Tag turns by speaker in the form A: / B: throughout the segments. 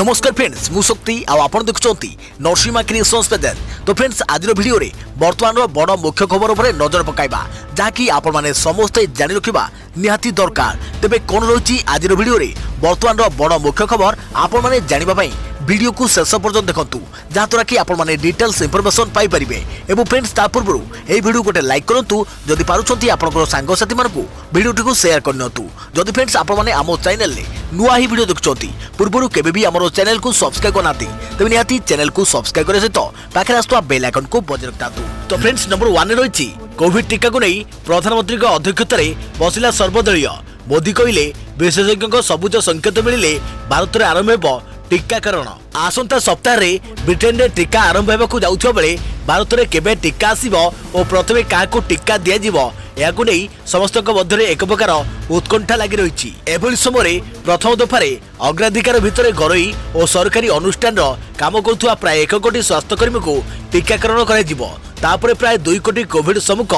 A: नमस्कार फ्रेंड्स मु शक्ति आपण देखुंती नरसिंहा क्रिएशंस पेज। तो फ्रेंड्स आज वीडियो रे वर्तमान बड़ मुख्य खबर उपर नजर पकाइबा जहाँकि आपण माने समस्ते जानि रखिबा निहाती दरकार। तेबे कोन रही आज वीडियो रे वर्तमान बड़ मुख्य खबर आपण माने जानिबा पई वीडियो को शेष पर्यंत देखंतु जहाँद्वारा कि आपण माने डिटेल्स इंफॉर्मेशन पाई परिबे। एवं फ्रेंड्स ता पूर्व ए वीडियो गोटे लाइक करंतु जदि पारुछंती आपनकर सांग साथी मानकु वीडियो को शेयर करनतु। जदि फ्रेंड्स आपण माने आमो चैनल ले नुआ ही वीडियो देखुछंती पूर्वरु केबे भी हमरो चैनल को सब्सक्राइब करनाती तबे निहाती चैनल को सब्सक्राइब करे सहित पाखे आस्तुवा बेल आइकन को बजाय रखतातु। तो फ्रेंड्स नंबर 1 रे रहिछि कोविड टीका को नहीं प्रधानमंत्री को अध्यक्षता रे बसिला सर्वदलीय। मोदी कहिले विशेषज्ञ सबुज संकेत मिलिले भारत रे आरंभ हेबो टीकाकरण। आसंता सप्ताह रे ब्रिटेन रे टीका आरंभ हेबाकू जाउथबा बेले भारत रे केबे टीका आसीबो और प्रथमे काहाकू टीका दिया जिवो याकू नहीं समस्त मध्य एक प्रकार उत्कंठा लगी रही। एभली समय प्रथम दफारे अग्राधिकार भितर घरोई और सरकारी अनुष्ठान काम करुवा प्राय 1 कोटी स्वास्थ्यकर्मी को टीकाकरण कर प्राय 2 कोटी कोविड सम्मुख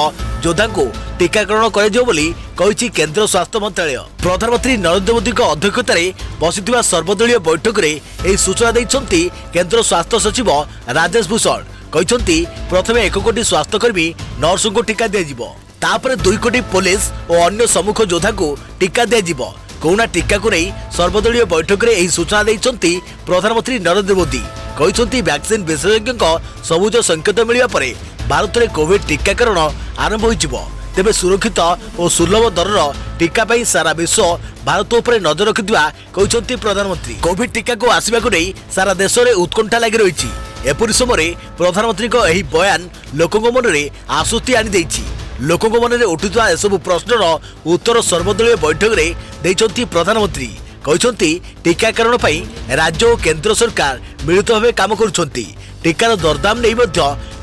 A: योद्धा को टीकाकरण कर केंद्र स्वास्थ्य मंत्रालय। प्रधानमंत्री नरेंद्र मोदी अध्यक्षता बसी सर्वदलीय बैठक में यह सूचना देते केंद्र स्वास्थ्य सचिव राजेश भूषण कहते प्रथमे 1 कोटी स्वास्थ्यकर्मी नर्स को टीका दिया तापर 2 कोटी पुलिस और अन्य सम्मुख योद्धा को टीका दिया। कोरोना टीका को नहीं सर्वदलीय बैठक में यह सूचना देते प्रधानमंत्री नरेंद्र मोदी कहते वैक्सीन विशेषज्ञ सबुज संकेत मिलवा पर भारत में कोविड टीकाकरण आरंभ हो तेबे सुरक्षित और सुलभ दरर टीका पाई सारा विश्व भारत उपर नजर रखिथिबा कहते प्रधानमंत्री। कोविड टीका को आसवा को नहीं सारा देश में उत्कंठा लगी रही। एपरि समय प्रधानमंत्री को यही बयान लोकों मन में आश्वस्ति आनी लोकों मन में उठुवा एसबू प्रश्नर उत्तर सर्वदलीय बैठक में देते प्रधानमंत्री कहते टीकाकरण पाई राज्य और केंद्र सरकार मिलित भाव काम करुछंती। टीकार दरदाम नहीं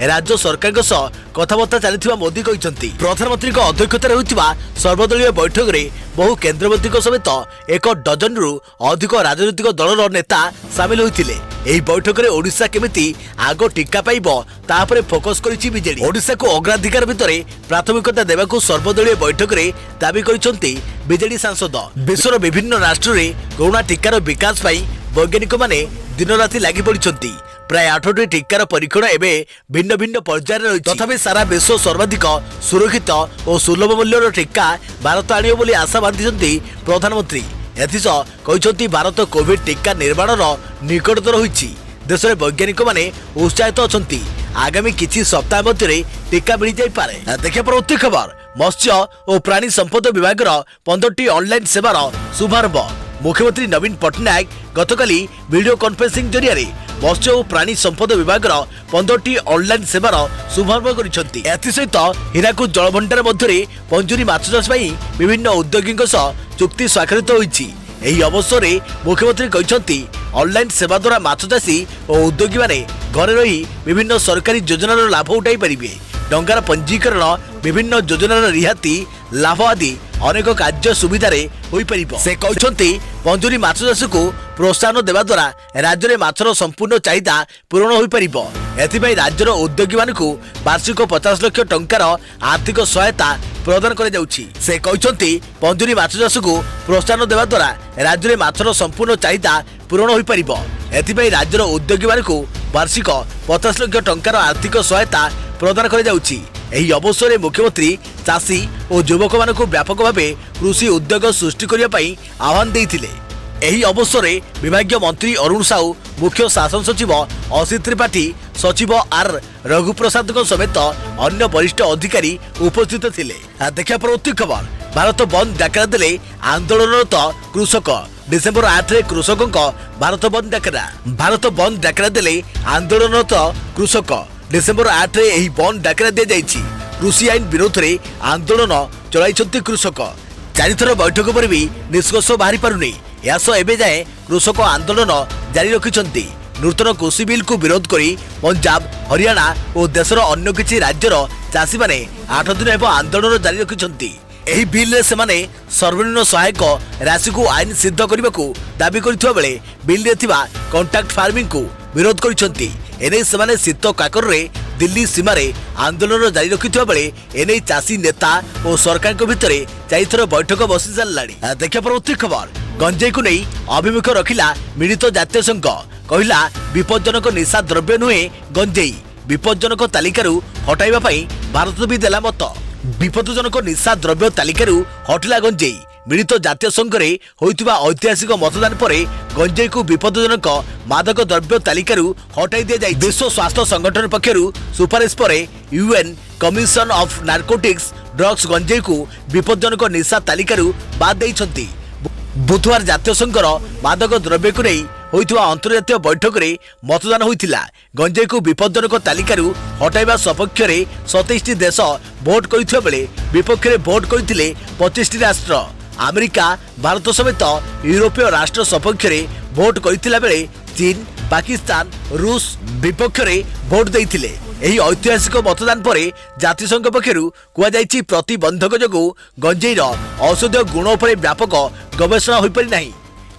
A: राज्य सरकार सह कथबार्ता चली मोदी कहते प्रधानमंत्री अध्यक्षता होता सर्वदलीय बैठक में बहु केन्द्रमंत्री समेत 1 डजन रु अधिक राजनीतिक दलर नेता सामिल होते। यही बैठक में ओडिशा केमिति आग टीका पाइब तापर फोकस करिछि बीजेडी। ओडिशा को अग्राधिकार भितर प्राथमिकता देवाकू सर्वदलीय बैठक में दाबी करिसेंती बीजेडी सांसद। विश्वर विभिन्न राष्ट्र में कोरोना टीकार विकास पाई वैज्ञानिक माने दिन राति लगी पड़िछंती। प्राय 8टी टीकार परीक्षण एवं भिन्न भिन्न पर्यायर रही। तथापि सारा विश्व सर्वाधिक सुरक्षित और सुलभ मूल्यर टीका भारत आनिब बोली आशा बांधि प्रधानमंत्री। एथिसह कहते भारत कोविड टीका निर्माण निकटतर होइछि। देश में वैज्ञानिक माने उत्साहित अछंती आगामी किछि सप्ताह मध्य टीका मिल जाई पारे। देखिए परवर्ती खबर मत्स्य और प्राणी संपद विभाग 15टी ऑनलाइन सेवार शुभारंभ। मुख्यमंत्री नवीन पट्टनायक गतकाली वीडियो कॉन्फ्रेंसिंग जरिया मत्स्य और प्राणी संपद विभाग 15टी ऑनलाइन सेवार शुभारंभ करिसेंती। एथिसहित हीराकुद जलभंडार मध्य पंजुरी माछ चाष विभिन्न उद्योगी चुक्ति स्वाक्षरित होइछि। एही अवसर में मुख्यमंत्री कहते ऑनलाइन सेवा द्वारा माछ चाषी और उद्योगी माने घरे रही विभिन्न सरकारी योजनार लाभ उठाई पारिबे। डंगार पंजीकरण विभिन्न योजनार रिहाती लाभ आदि अनेक कार्य सुविधारे होई परिबो। से कहते पंजुरी माछ चाष को प्रोत्साहन देवा द्वारा राज्य में माछर संपूर्ण चाहिदा पूरण होई परिबो। एथिपाई राज्यर उद्योगी मानकु वार्षिक 50 लाख टंकार आर्थिक सहायता प्रदान करा जाउछि। से कहते पंजुरी माछ चाष को प्रोत्साहन देवा द्वारा राज्य में माछर संपूर्ण चाहिदा पूरण होई परिबो। एथिपाई राज्यर उद्योगी मानकु वार्षिक 50 लाख टंकार आर्थिक सहायता प्रदान करा जाउछि। एही अवसर में मुख्यमंत्री चाषी और युवक मानक व्यापक भाव कृषि उद्योग सृष्टि करने पई आह्वान देइथिले। एही अवसर में विभागीय मंत्री अरुण साहू, मुख्य शासन सचिव असित त्रिपाठी, सचिव आर रघुप्रसाद समेत अन्य वरिष्ठ अधिकारी उपस्थित थिले। देखा परवर्ती खबर भारत बंद डाकरा देले आंदोलनरत कृषक। डिसेम्बर 8 रे कृषकों भारत बंद डाकरा। भारत बंद डाकरा देले आंदोलनरत कृषक। डिसेम्बर 8 रे एही बंद डाकरा दिया जाइछि। कृषि आईन विरोध में आंदोलन चलाइछंती कृषक। 4 थर बैठक पर भी निष्कर्ष बाहरी पारुनी। यासह एबे जाए कृषक आंदोलन जारी रखिछंती। नूतन कृषि बिल को विरोध करी पंजाब, हरियाणा और देशर अन्य किछि राज्यर चाषी माने 8 दिन हेब आंदोलन जारी रखिछंती। एही बिल रे सेमाने सर्वनिम्न सहायक राशि को आईन सिद्ध करने को दाबी करथिबा बेले बिल रे थिबा कॉन्ट्रैक्ट फार्मिंग को विरोध करिछंती। एने सेमाने शीत काकर रे दिल्ली सीमारे आंदोलन जारी रखिथिबा बेले एने चाषी नेता और सरकार भितर 4 थर बैठक बसी साराणी। देखिए परवर्ती खबर गंजेई को नहीं अभिमुख रखिला मिलित जातीय संघ कहला विपज्जनक निशा द्रव्य नुहे गंजेई विपज्जनक तालिकारु हटाइबा पई भारत भी देला मत। विपदजनक निशा द्रव्य तालिकारु हटिला गंजेई मिलित जातीय संघरे होइतिबा ऐतिहासिक मतदान पर गंजेई को विपदजनक मादक द्रव्य तालिकारु हटाई दिया जाय। विश्व स्वास्थ्य संगठन पक्षरु सुपारिश पर UN commission of narcotics drugs गंजेई को विपदजनक निशा तालिकारु बाद देइछंती। बुधवार जातीय संघर मादक द्रव्य को नहीं होइतिबा अंतर्जातीय बैठक में मतदान होइतिला। गंजेई को विपदजनक तालिकारु हटाइबा सपक्ष में 27 देश भोट करथिबा बेले विपक्ष में भोट करथिले 25 राष्ट्र। अमेरिका भारत समेत यूरोपीय राष्ट्र सपक्ष में भोट करथिला बेले चीन पाकिस्तान रूस विपक्ष में भोट देइथिले। एही ऐतिहासिक मतदान पर जातिसंघ पक्षरु कुआଯାଇଛି प्रतिबंधक जोगु गंजेईर औषधीय गुण उपर व्यापक गवेषणा होई पारि नाही।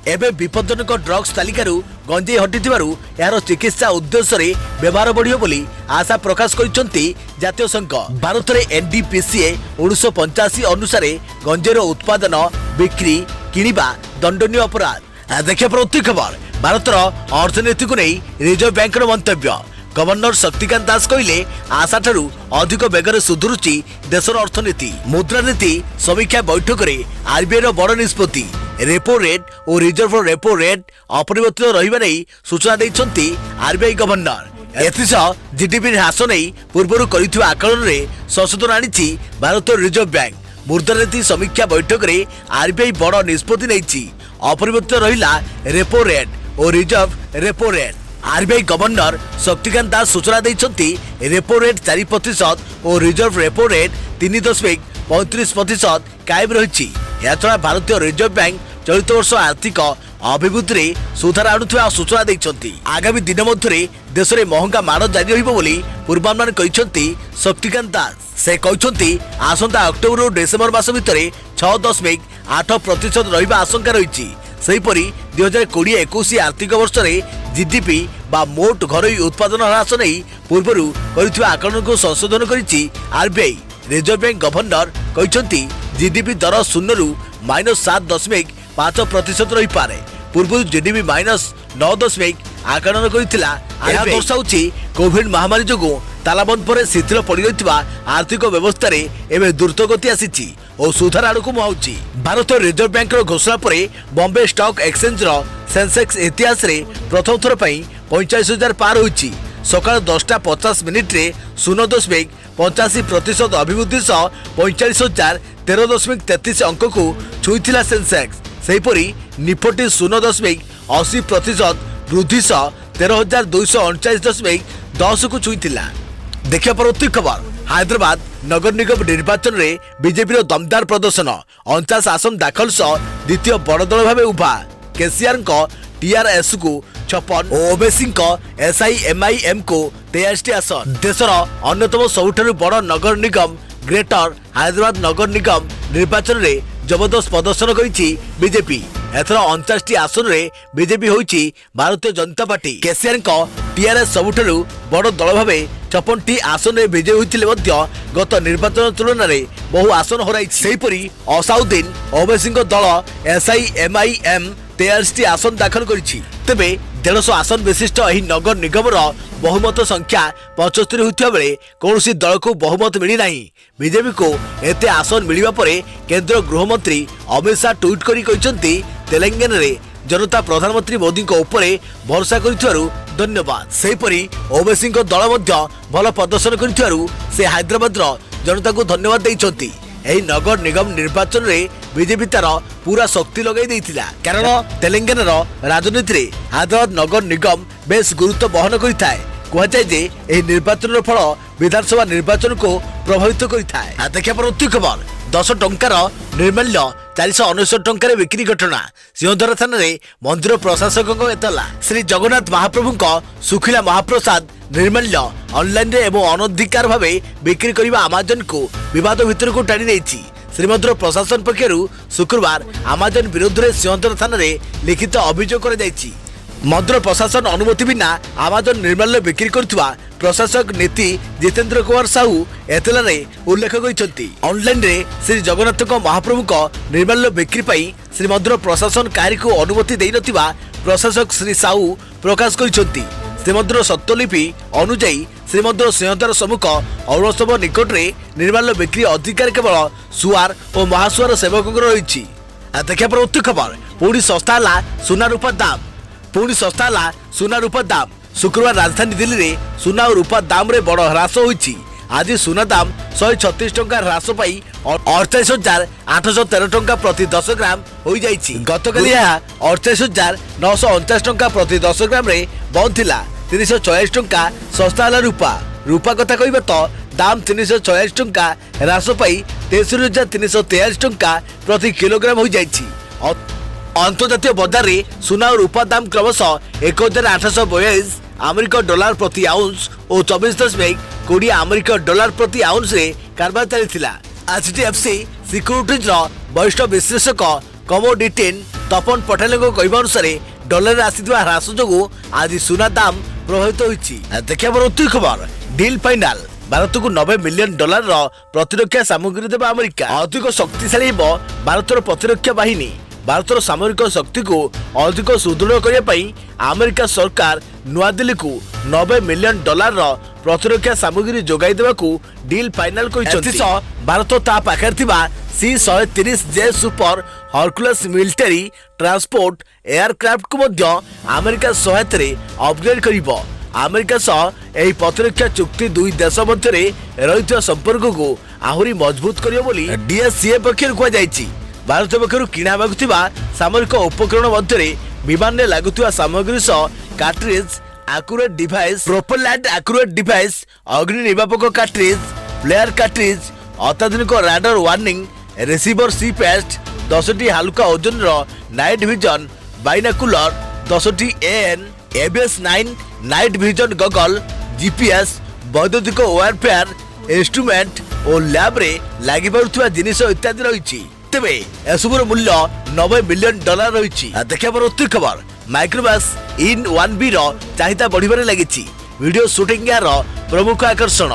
A: एबे विपदजनक ड्रग्स तालिकारु गंजेई हटिथिबारु यार चिकित्सा उद्देश्य रे व्यवहार बढ़ियो बोली आशा प्रकाश करिसंती जातीय संघ। भारत रे एनडीपीसीए 1985 अनुसार गंजेईर उत्पादन बिक्री किनिबा दंडनीय अपराध। देखिए प्रति खबर भारत अर्थनीति को नहीं रिजर्व बैंक मंतव्य। गवर्नर शक्तिकांत दास कहले आशा ठारू अधिक बेगर सुधुरुची देशर अर्थनीति। मुद्रानीति समीक्षा बैठक में आरबीआई बड़ निष्पत्ति रेपो रेट और रिजर्व रेपो रेट अपरिवर्तित रहिबा नै सूचना दैछंती आरबीआई गवर्नर। एथिसह जीडीपी ह्रास नै पूर्वरु करिथिबा आकलन रे संशोधन आनिछि भारत रिजर्व बैंक। मुद्रानीति समीक्षा बैठक में आरबीआई बड़ निष्पत्ति नैछि अपरिवर्तित रहिला रेपो रेट और reserve repo rate. RBI governor Shaktikanta Das सूचना दैछंती रेपो रेट 4% और रिजर्व रेपो रेट 3.35% कायम रहिछि। याछड़ा भारतीय रिजर्व बैंक चलित वर्ष आर्थिक अभिवृद्धि सुधार आणुथिबा सूचना दैछंती। आगामी दिन मध्य देश में महंगा माड़ जारी रहिबो बोली पूर्वानुमान करिसंती शक्तिकांत दास। से कहते आसंता अक्टोबर और डिसेम्बर मास भितर 6.8% रहिबा आशंका रहिछि। सेहीपरि 2020-21 आर्थिक वर्ष में जीडीपी बा मोट घरोई उत्पादन ह्रास नहीं पूर्वर करिथिबा आकलन को संशोधन करिछि आरबीआई। रिजर्व बैंक गवर्नर कहते जीडीपी दर 0 रु -7.5% रही पारे। पूर्व जीडीपी -9 आकलन करिथिला। यह दर्शाउछि कोविड महामारी जोगु तालाबंद पर शिथिल पड़ रही आर्थिक व्यवस्था एवं द्रुतगति आसी और सुधार आड़ को मुहाउछि। भारत रिजर्व बैंक घोषणा पर बॉम्बे स्टॉक एक्सचेंज सेंसेक्स इतिहास रे प्रथम थर 45,000 पार होइछि। सकाळ 10:50 रे 0.85% अभिवृद्धि सह 45,013.33 अंक को छुईथिला सेंसेक्स। सेहीपरि निफ्टी 0.80% वृद्धि सह 13,249.10 को छुईथिला। देखिए परवर्ती खबर हैदराबाद नगर निगम निर्वाचन में बीजेपी दमदार प्रदर्शन 49 आसन दाखल सह द्वितीय बड़ दल भाव उभा। केसीआर टीआरएस को 56 और ओबीसी एसआईएमआईएम को 63 आसन। देशर अन्यतम सबुठारु बड़ नगर निगम ग्रेटर हैदराबाद नगर निगम निर्वाचन में जबरदस्त प्रदर्शन करिछि बीजेपी। एथर 49 आसन रे BJP होइछि Bharatiya Janata party. KCR TRS सबुठारु बड़ दल भाव 56टी आसन में विजयी होइतिले मध्य गत निर्वाचन तुलन में बहु आसन हराई। सेहीपरि असाउद्दीन ओवैसी दल एसआईएमआईएम 83टी आसन दाखल करिछि। तेबे 150 आसन विशिष्ट एही नगर निगमर बहुमत संख्या 75 होइथिबा बेले कौनसी दल को बहुमत मिली नाही। बीजेपी को एते आसन मिलिबा परे केंद्र गृहमंत्री अमित शाह ट्वीट करी कहिसंती तेलंगाना रे जनता प्रधानमंत्री मोदी को ऊपर भरोसा करिथिबारु धन्यवाद। सेहीपरि ओवैसी दल मध्य भल प्रदर्शन करिथिबारु से हैदराबाद जनता को धन्यवाद दैछंती। एही नगर निगम निर्वाचन में बीजेपी तार पूरा शक्ति लगाई देइथिला कारण तेलंगाना राजनीति रे हैदराबाद नगर निगम बेस गुरुत्व बहन करिथाय। कहते जे एही निर्वाचन फल विधानसभा निर्वाचन को प्रभावित करिथाय। देखिए परवर्ती खबर 10 टंकार निर्मल्य 499 टंकार बिक्री घटना। सिंहदरा थाना मंदिर प्रशासक एतला। श्री जगन्नाथ महाप्रभु सुखिला महाप्रसाद निर्मल्य ऑनलाइन रे एवं अनधिकार भाव बिक्री करने अमेजन को विवाद भितर को टाणी नहीं। श्रीमंदिर प्रशासन पक्षरु शुक्रवार अमेजन विरुद्ध में सिंहदरा थाना लिखित अभियोग कर ମନ୍ଦିର ପ୍ରଶାସନ ଅନୁମତି ବିନା ଆମାଜନ ନିର୍ମାଲ୍ୟ ବିକ୍ରି କରୁଥିବା ପ୍ରଶାସକ ନୀତି ଜିତେନ୍ଦ୍ର କୁମାର ସାହୁ ଏତଲାରେ ଉଲ୍ଲେଖ କରିଛନ୍ତି। ଅନଲାଇନରେ ଶ୍ରୀ ଜଗନ୍ନାଥଙ୍କ ମହାପ୍ରଭୁଙ୍କ ନିର୍ମାଲ୍ୟ ବିକ୍ରି ପାଇଁ ଶ୍ରୀମନ୍ଦିର ପ୍ରଶାସନ କାହାରିକୁ ଅନୁମତି ଦେଇନଥିବା ପ୍ରଶାସକ ଶ୍ରୀ ସାହୁ ପ୍ରକାଶ କରିଛନ୍ତି। ଶ୍ରୀମନ୍ଦିର ସତ୍ତ୍ୱଲିପି ଅନୁଯାୟୀ ଶ୍ରୀମନ୍ଦିର ସିଂହଦ୍ୱାର ସମ୍ମୁଖ ଔରସବ ନିକଟରେ ନିର୍ମାଲ୍ୟ ବିକ୍ରି ଅଧିକାର କେବଳ ସୁଆର ଓ ମହାସୁଆର ସେବକଙ୍କର ରହିଛି। ଦେଖିବା ପରବର୍ତ୍ତୀ ଖବର ପୁଣି ଶସ୍ତା ହେଲା ସୁନା ରୂପା ଦାମ। ପୁଣି ଶସ୍ତା ହେଲା ସୁନା ରୂପା ଦାମ। ଶୁକ୍ରବାର ରାଜଧାନୀ ଦିଲ୍ଲୀରେ ସୁନା ଓ ରୂପା ଦାମରେ ବଡ଼ ହ୍ରାସ ହୋଇଛି। ଆଜି ସୁନା ଦାମ 136 ଟଙ୍କା ହ୍ରାସ ପାଇ 48,813 ଟଙ୍କା ପ୍ରତି 10 ଗ୍ରାମ ହୋଇଯାଇଛି। ଗତକାଲି ଏହା 48,949 ଟଙ୍କା ପ୍ରତି 10 ଗ୍ରାମରେ ବନ୍ଦ ଥିଲା। 346 ଟଙ୍କା ଶସ୍ତା ହେଲା ରୂପା। ରୂପା କଥା କହିବା ତ ଦାମ 346 ଟଙ୍କା ହ୍ରାସ ପାଇ 63,343 ଟଙ୍କା ପ୍ରତି କିଲୋଗ୍ରାମ ହୋଇଯାଇଛି। ଅନ୍ତର୍ଜାତୀୟ ବଜାରରେ ସୁନା ଓ ରୂପା ଦାମ କ୍ରମଶଃ 1,842 ଆମେରିକୀୟ ଡଲାର ପ୍ରତି ଆଉନ୍ସ ଓ 24.20 ଆମେରିକୀୟ ଡଲାର ପ୍ରତି ଆଉନ୍ସରେ କାରବାର ଚାଲିଥିଲା। HDFC ସିକ୍ୟୁରିଟିଜର ବରିଷ୍ଠ ବିଶ୍ଳେଷକ କମୋଡିଟିନ୍ ତପନ ପଟେଲଙ୍କ କହିବା ଅନୁସାରେ ଡଲାରରେ ଆସିଥିବା ହ୍ରାସ ଯୋଗୁଁ ଆଜି ସୁନା ଦାମ ପ୍ରଭାବିତ ହୋଇଛି। ଦେଖିବା ପରବର୍ତ୍ତୀ ଖବର ଡିଲ୍ ଫାଇନାଲ। ଭାରତକୁ $90 ମିଲିୟନ ପ୍ରତିରକ୍ଷା ସାମଗ୍ରୀ ଦେବା ଆମେରିକା। ଅଧିକ ଶକ୍ତିଶାଳୀ ହେବ ଭାରତର ପ୍ରତିରକ୍ଷା ବାହିନୀ। ଭାରତର ସାମରିକ ଶକ୍ତିକୁ ଅଧିକ ସୁଦୃଢ଼ କରିବା ପାଇଁ ଆମେରିକା ସରକାର ନୂଆଦିଲ୍ଲୀକୁ $90 ମିଲିୟନ ପ୍ରତିରକ୍ଷା ସାମଗ୍ରୀ ଯୋଗାଇ ଦେବାକୁ ଡିଲ୍ ଫାଇନାଲ କରିଛନ୍ତି। ଭାରତ ତା ପାଖରେ ଥିବା C-130J ସୁପର ହରକୁଲସ୍ ମିଲିଟାରୀ ଟ୍ରାନ୍ସପୋର୍ଟ ଏୟାରକ୍ରାଫ୍ଟକୁ ମଧ୍ୟ ଆମେରିକା ସହାୟତାରେ ଅପଗ୍ରେଡ୍ କରିବ। ଆମେରିକା ସହ ଏହି ପ୍ରତିରକ୍ଷା ଚୁକ୍ତି ଦୁଇ ଦେଶ ମଧ୍ୟରେ ରହିଥିବା ସମ୍ପର୍କକୁ ଆହୁରି ମଜବୁତ କରିବ ବୋଲି DSCA ପକ୍ଷରୁ କୁହାଯାଇଛି। ଭାରତ ପକ୍ଷରୁ କିଣା ହେବାକୁ ଥିବା ସାମରିକ ଉପକରଣ ମଧ୍ୟରେ ବିମାନରେ ଲାଗୁଥିବା ସାମଗ୍ରୀ ସହ cartridge, accurate device, propellant accurate device, ଅଗ୍ନି ନିର୍ବାପକ କାର୍ଟ୍ରିଜ, ପ୍ଲେୟାର କାର୍ଟ୍ରିଜ, ଅତ୍ୟାଧୁନିକ ରାଡାର ୱାର୍ଣ୍ଣିଂ ରିସିଭର ସିପେଷ୍ଟ, 10ଟି ହାଲୁକା ଓଜନର ନାଇଟ୍ ଭିଜନ ବାଇନାକୁଲର, 10ଟି ABS-9 night vision goggle, GPS, ବୈଦ୍ୟୁତିକ ୱାରଫେୟାର ଇନ୍ଷ୍ଟ୍ରୁମେଣ୍ଟ ଓ ଲ୍ୟାବରେ ଲାଗିପାରୁଥିବା ଜିନିଷ ଇତ୍ୟାଦି ରହିଛି। ତେବେ ଏସବୁର ମୂଲ୍ୟ $90 ମିଲିୟନ ରହିଛି। ଦେଖିବା ପରବର୍ତ୍ତୀ ଖବର ମାଇକ୍ରୋମ୍ୟାକ୍ସ IN-1B ର ଚାହିଦା ବଢ଼ିବାରେ ଲାଗିଛି। ଭିଡିଓ ସୁଟିଂ ଏହାର ପ୍ରମୁଖ ଆକର୍ଷଣ।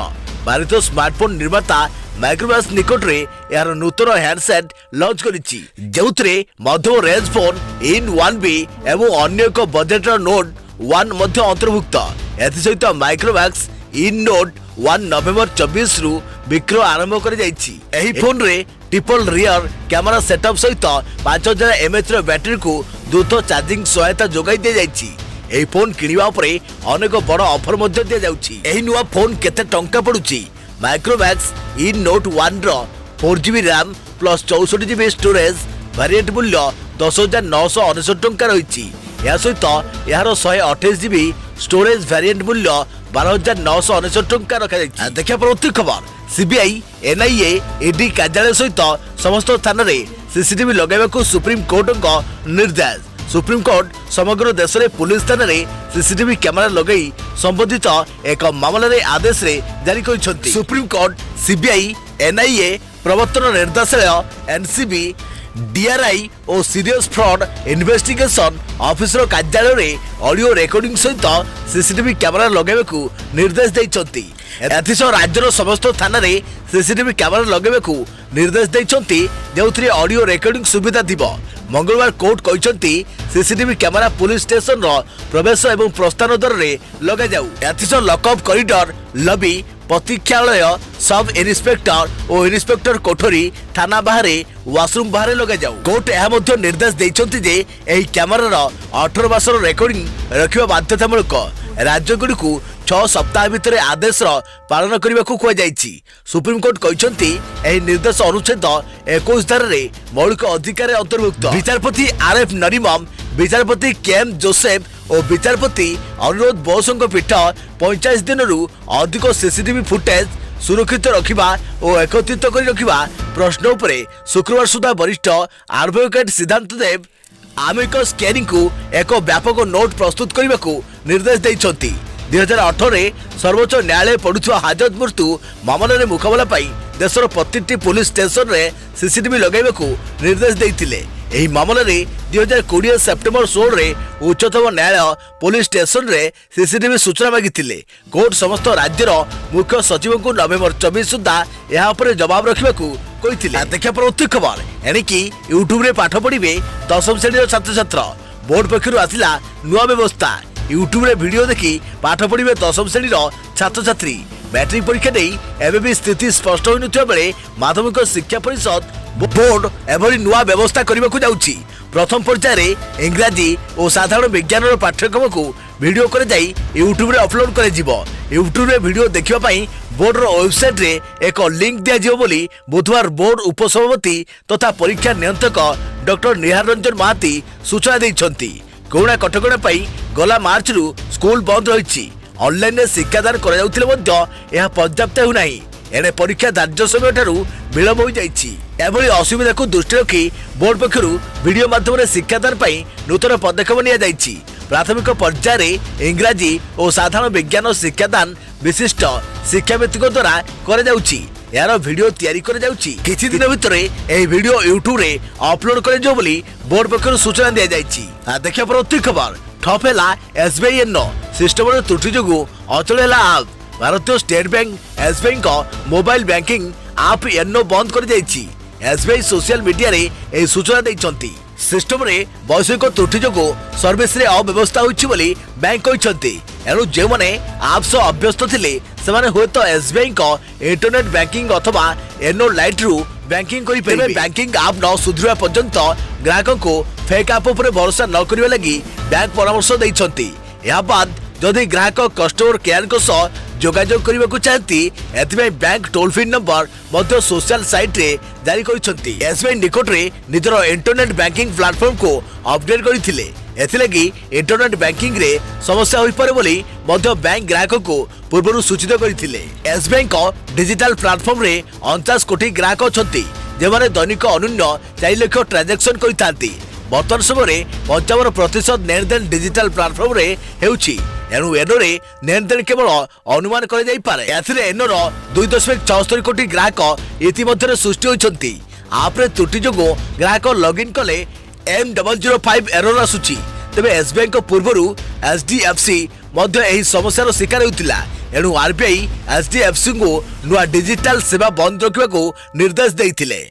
A: ଭାରତୀୟ ସ୍ମାର୍ଟଫୋନ ନିର୍ମାତା ମାଇକ୍ରୋମ୍ୟାକ୍ସ ନିକଟରେ ଏହାର ନୂତନ ହ୍ୟାଣ୍ଡସେଟ୍ ଲଞ୍ଚ କରିଛି, ଯେଉଁଥିରେ ମଧ୍ୟମ ରେଞ୍ଜ ଫୋନ IN-1B ଏବଂ ଅନ୍ୟ ଏକ ବଜେଟର ନୋଟ୍ 1 ମଧ୍ୟ ଅନ୍ତର୍ଭୁକ୍ତ। ଏଥିସହିତ ମାଇକ୍ରୋମ୍ୟାକ୍ସ IN-Note 1 ନଭେମ୍ବର 24ରୁ ବିକ୍ରୟ ଆରମ୍ଭ କରାଯାଇଛି। ଏହି ଫୋନରେ ट्रिपल रियर कैमेरा सेटअप सहित 5000 mAh बैटेरी द्रुत चार्जिंग सहायता जोगाई दि जाइछि। एही फोन किनिबा उपरे अनेक बड़ ऑफर मध्य दि जाउछि। एही नुवा फोन केते टंका पडुछि? माइक्रोमैक्स IN-Note 1 रो 4GB RAM plus 64GB storage variant मूल्य 10,999 टंका रहिछि। या सहित यार 128GB स्टोरेज वेरिएंट मूल्य 12,999 टंका रखा जाइछि। देखिया परवर्ती खबर CBI NIA ED कार्यालय सहित समस्त स्थान में CCTV लगाइबाकू सुप्रीम कोर्ट निर्देश। सुप्रीम कोर्ट समग्र देश में पुलिस थाना रे CCTV कैमेरा लगाई संबंधित एक मामला आदेश रे जारी करिसेंति। सुप्रीम कोर्ट CBI NIA प्रवर्तन निर्देशालय NCB DRI और सीरियस फ्रॉड इन्वेस्टिगेशन ऑफिसर कार्यालय रे ऑडियो रिकॉर्डिंग सहित CCTV कैमेरा लगाइबाकू निर्देश दैछंती। एथिसह राज्यर समस्त थाना रे CCTV कैमेरा लगाइबाकू निर्देश दैछंती, जेउथरे ऑडियो रिकॉर्डिंग सुविधा थिबो। मंगलवार कोर्ट कहिसंती CCTV कैमेरा पुलिस स्टेशन रो प्रवेश एवं प्रस्थान द्वार रे लगा जाऊ। एथिसह लॉकअप कॉरिडोर, लॉबी, प्रतीक्षालय, सब इन्स्पेक्टर और इन्स्पेक्टर कोठरी, थाना बाहर, वाशरूम बाहर लगा जाऊ। कोर्ट यह मध्य निर्देश दैछंती जे एही कैमेरार 18 मासर रेकॉर्डिंग रखिबा बाध्यतामूलक। राज्यगुड़िकू 6 सप्ताह भितर आदेश पालन करने को कहुଯାଇଛି। सुप्रीम कोर्ट कहते यह निर्देश अनुच्छेद 21 धारे मौलिक अधिकार अंतर्भुक्त। विचारपति RF नरीमम, विचारपति KM जोसेफ और विचारपति अनुरोध बोसों पीठ 45 दिन अधिक CCTV फुटेज सुरक्षित रखा और एकत्रित कर रखा प्रश्न उपरे शुक्रवार सुधा वरिष्ठ एडवोकेट सिद्धांत देव आमिकस क्यूरी को एक व्यापक नोट प्रस्तुत करने को निर्देश देइछंती। 2018 सर्वोच्च न्यायालय पड़ुवा हाजत मृत्यु मामलें मुकाबला देशर प्रति पुलिस स्टेशन रे CCTV लगाइबाकू निर्देश देइथिले। ଏହି ମାମଲାରେ 2020 ସେପ୍ଟେମ୍ବର 16 ରେ ଉଚ୍ଚତମ ନ୍ୟାୟାଳୟ पुलिस स्टेशन रे सीसीटीवी सूचना मागिथिले। कोर्ट समस्त राज्यर मुख्य सचिवଙ୍କୁ नवेम्बर 24 सुद्धा ଏହା ଉପରେ जवाब रखिबाकू कहिथिले। देखिया परवर्ती खबर एनिकी यूट्यूब रे पाठ पढिबे 10म श्रेणी छात्र छात्र बोर्ड पक्षरु आसिला नुआ व्यवस्था। यूट्यूब रे वीडियो देखि पाठ पढिबे 10म श्रेणी छात्र छात्री। मैट्रिक परीक्षा नहीं एवं भी स्थिति स्पष्ट हो बेले माध्यमिक शिक्षा परिषद बोर्ड एभली नुआ व्यवस्था करने को जाउछि। प्रथम पर्याय इंग्राजी और साधारण विज्ञान पाठ्यक्रम को वीडियो कर जाई यूट्यूब रे अपलोड कर जिवो। यूट्यूब रे वीडियो देखिबा पई बोर्ड रो वेबसाइट रे एक लिंक दिया जिवो बोली बुधवार बोर्ड उपसभापति तथा परीक्षा नियंत्रक डॉक्टर निहार रंजन महाती सूचना दैछंती। कोरोना कटकणा पई गला मार्च रु स्कूल बंद रहिछि। ऑनलाइन रे शिक्षादान करा जाउथिले मध्य यह पर्याप्त हो नाही। एने परीक्षा धार्य समय ठारू विलंब हो जाइछि। एभली असुविधा को दृष्टि रखी बोर्ड पक्षरु वीडियो माध्यम रे शिक्षादान पई नूतन पदक्षेप निया जाइछि। प्राथमिक पर्याय रे इंग्राजी और साधारण विज्ञान शिक्षादान विशिष्ट शिक्षाविदଙ୍କ द्वारा करा जाउछि। यार वीडियो तैयारी कर जाउछि। किछि दिन भितर एही वीडियो यूट्यूब रे अपलोड कर जो बोली बोर्ड पक्षरु सूचना दिया जाइछि। देखिया परवर्ती खबर ठप हैला एसबीआई एनो सिस्टम रे त्रुटि जोगु अचल हैला आप। भारतीय स्टेट बैंक एसबीआई को मोबाइल बैंकिंग आप एनो बंद कर जाइछि। एसबीआई सोशल मीडिया रे ए सूचना दैछंती। सिस्टम रे वैश्विक त्रुटि जोगु सर्विस रे अव्यवस्था होइछि बोली बैंक कहिसंती। एनु जे माने आपस अभ्यस्त थिले से माने होय तो एसबीआई को इंटरनेट बैंकिंग अथवा एनो लाइट रु बैंकिंग करि परिबे। बैंकिंग आप न सुधरिया पर्यंत ग्राहक को फेक ऐप पर भरोसा न करिवा लागि बैंक परामर्श दैछंती। या बाद जदि ग्राहक कस्टमर केयर को सह जोगाजोग करने को चाहती एथिबे बैंक टोल फ्री नंबर मध्य सोशल साइट रे जारी करिसंती। एसबीआई निकट रे निजर इंटरनेट बैंकिंग प्लेटफॉर्म को अपडेट करथिले। एथिलागी इंटरनेट बैंकिंग रे समस्या होई पारे बोली मध्य बैंक ग्राहक को पूर्व सूचित करथिले। एसबीआई को डिजिटल प्लेटफॉर्म रे 49 कोटी ग्राहक अछंती जेमाने दैनिक अनुन्य 4 लाख ट्रांजैक्शन करितांती। वर्तमान समय 55% लेनदेन डिजिटल प्लेटफॉर्म रे हेउछि। एनु एनो रे लेनदेन केवल अनुमान कर जाई पारे। एथिरे एनोर 2.74 कोटी ग्राहक इतिमध्ये सृष्टि होइछंती। आप रे त्रुटि जोगो ग्राहक लॉगिन कले M005 एरर आसुछि। तबे एसबीआई को पूर्वरु एचडीएफसी मध्य एही समस्यार शिकार होतिला। एनु आरबीआई एचडीएफसी को नुआ डिजिटल सेवा बंद रखिबा को निर्देश दैथिले।